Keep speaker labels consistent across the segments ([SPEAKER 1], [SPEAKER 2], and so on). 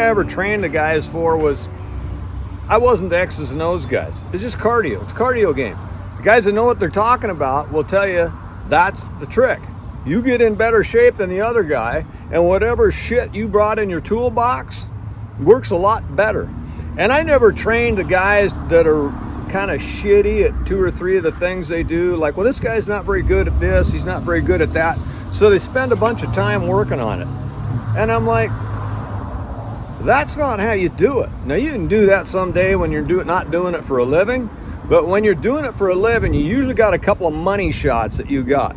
[SPEAKER 1] ever trained the guys for was, I wasn't the X's and O's guys. It's just cardio. It's a cardio game. The guys that know what they're talking about will tell you that's the trick. You get in better shape than the other guy, and whatever shit you brought in your toolbox works a lot better. And I never trained the guys that are kind of shitty at 2 or 3 of the things they do. Like, well, this guy's not very good at this, he's not very good at that. So they spend a bunch of time working on it. And I'm like, that's not how you do it. Now, you can do that someday when you're not doing it for a living, but when you're doing it for a living, you usually got a couple of money shots that you got.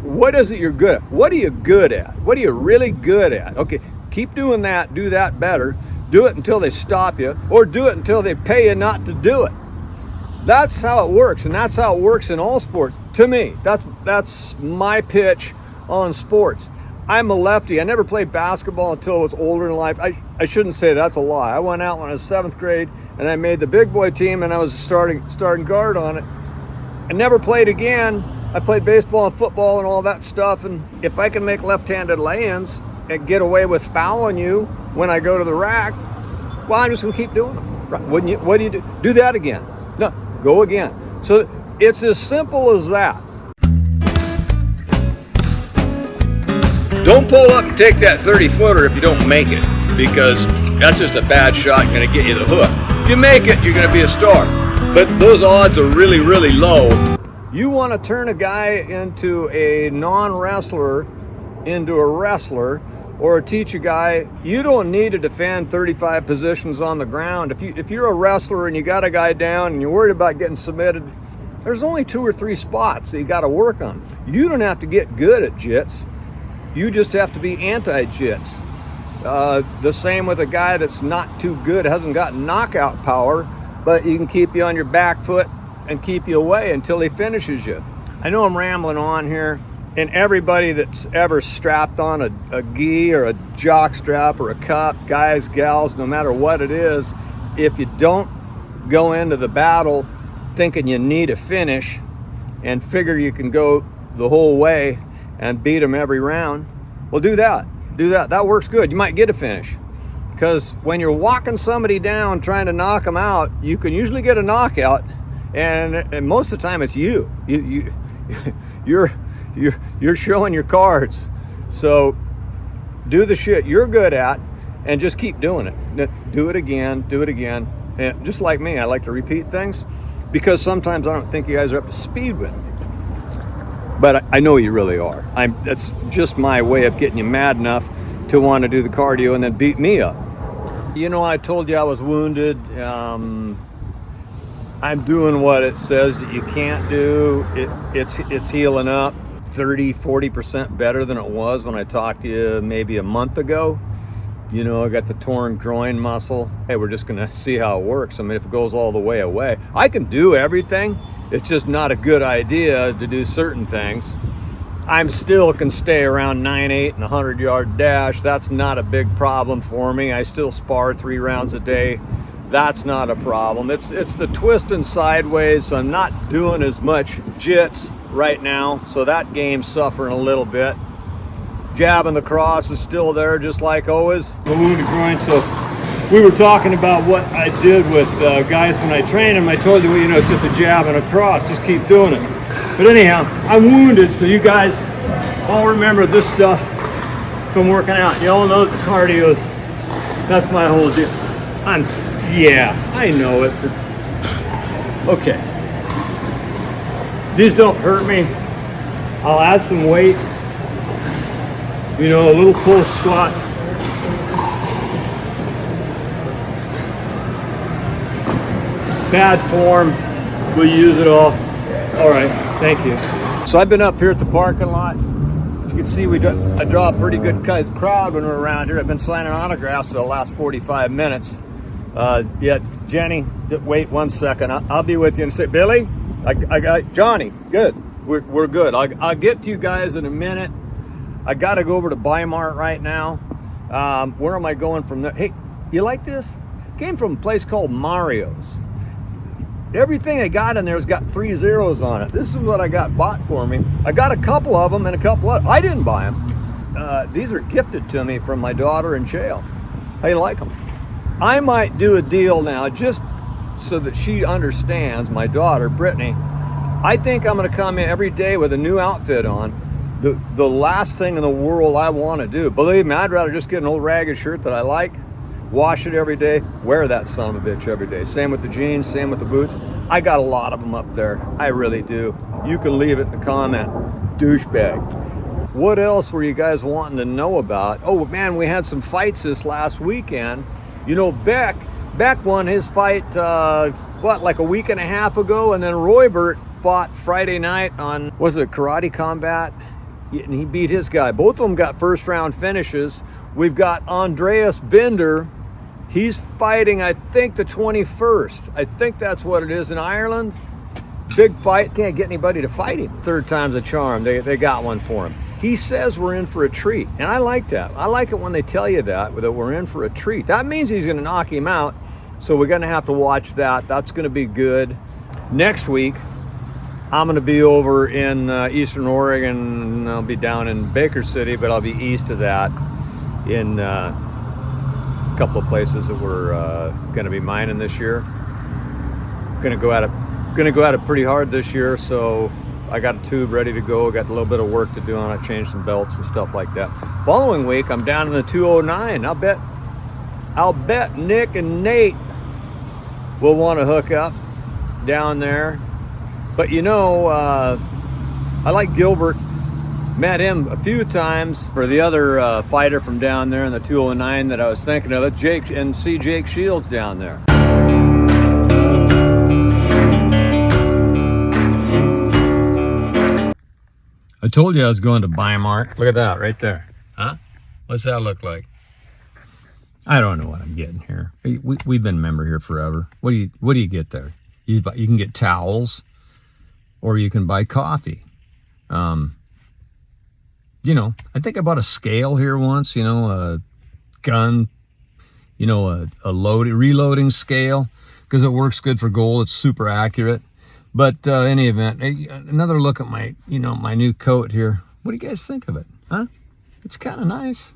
[SPEAKER 1] What is it you're good at? What are you good at? What are you really good at? Okay, keep doing that, do that better. Do it until they stop you, or do it until they pay you not to do it. That's how it works, and that's how it works in all sports. To me, that's my pitch on sports. I'm a lefty. I never played basketball until I was older in life. I shouldn't say that's a lie. I went out when I was 7th grade, and I made the big boy team, and I was a starting guard on it. I never played again. I played baseball and football and all that stuff, and if I can make left-handed lay-ins and get away with fouling you when I go to the rack, well, I'm just gonna keep doing them. Right? Wouldn't you? What do you do? Do that again. No, go again. So it's as simple as that. Don't pull up and take that 30-footer if you don't make it, because that's just a bad shot gonna get you the hook. If you make it, you're gonna be a star. But those odds are really, really low. You wanna turn a guy into a non-wrestler into a wrestler, or teach a guy, you don't need to defend 35 positions on the ground. If you're a wrestler and you got a guy down and you're worried about getting submitted, there's only 2 or 3 spots that you got to work on. You don't have to get good at jits. You just have to be anti-jits. The same with a guy that's not too good, hasn't got knockout power, but he can keep you on your back foot and keep you away until he finishes you. I know I'm rambling on here. And everybody that's ever strapped on a gi or a jock strap or a cup, guys, gals, no matter what it is, if you don't go into the battle thinking you need a finish and figure you can go the whole way and beat them every round, well, do that. That works good. You might get a finish. Because when you're walking somebody down trying to knock them out, you can usually get a knockout, and most of the time it's you. You're showing your cards. So do the shit you're good at and just keep doing it. Do it again. And just like me, I like to repeat things because sometimes I don't think you guys are up to speed with me. But I know you really are. That's just my way of getting you mad enough to want to do the cardio and then beat me up. You know, I told you I was wounded. I'm doing what it says that you can't do. It's healing up 30-40% better than it was when I talked to you maybe a month ago. You know, I got the torn groin muscle. Hey, we're just gonna see how it works. I mean, if it goes all the way away, I can do everything. It's just not a good idea to do certain things. I'm still can stay around 9.8 and 100-yard dash. That's not a big problem for me. I still spar 3 rounds a day. That's not a problem. It's the twisting sideways, so I'm not doing as much jits right now, so that game's suffering a little bit. Jabbing the cross is still there, just like always. The wounded groin. So we were talking about what I did with guys when I train them. I told you, well, you know, it's just a jab and a cross. Just keep doing it. But anyhow, I'm wounded, so you guys all remember this stuff from working out. You all know that the cardio's, that's my whole deal. Yeah, I know it. Okay. These don't hurt me. I'll add some weight. You know, a little pull squat. Bad form. We'll use it all. All right, thank you. So I've been up here at the parking lot. As you can see, I draw a pretty good crowd when we're around here. I've been signing autographs for the last 45 minutes. Yeah, Jenny, wait 1 second. I'll be with you and say, Billy, I got Johnny. Good, we're good. I'll get to you guys in a minute. I got to go over to Bi-Mart right now. Where am I going from there? Hey, you like this? Came from a place called Mario's. Everything I got in there's got 3 zeros on it. This is what I got bought for me. I got a couple of them and a couple of, I didn't buy them. These are gifted to me from my daughter and Chael. How you like them? I might do a deal now just so that she understands, my daughter, Brittany. I think I'm gonna come in every day with a new outfit on. The last thing in the world I wanna do, believe me, I'd rather just get an old ragged shirt that I like, wash it every day, wear that son of a bitch every day. Same with the jeans, same with the boots. I got a lot of them up there, I really do. You can leave it in the comment, douchebag. What else were you guys wanting to know about? Oh man, we had some fights this last weekend. You know, Beck won his fight, like a week and a half ago, and then Roybert fought Friday night on, was it Karate Combat? And he beat his guy. Both of them got first round finishes. We've got Andreas Binder. He's fighting, I think, the 21st. I think that's what it is, in Ireland. Big fight. Can't get anybody to fight him. Third time's a charm. They got one for him. He says we're in for a treat, and I like that. I like it when they tell you that we're in for a treat. That means he's going to knock him out, so we're going to have to watch that. That's going to be good. Next week, I'm going to be over in Eastern Oregon. I'll be down in Baker City, but I'll be east of that in a couple of places that we're going to be mining this year. Going to go at it pretty hard this year, so I got a tube ready to go. Got a little bit of work to do on it, change some belts and stuff like that. Following week, I'm down in the 209. I'll bet Nick and Nate will want to hook up down there. But you know, I like Gilbert. Met him a few times. For the other fighter from down there in the 209 that I was thinking of, Jake, and see Jake Shields down there. I told you I was going to Bi-Mart. Look at that right there. Huh? What's that look like? I don't know what I'm getting here. We've been a member here forever. What do you get there? You can get towels, or you can buy coffee. You know, I think I bought a scale here once, you know, a gun, you know, a reloading scale, because it works good for gold. It's super accurate. But any event, another look at my new coat here. What do you guys think of it? Huh? It's kind of nice.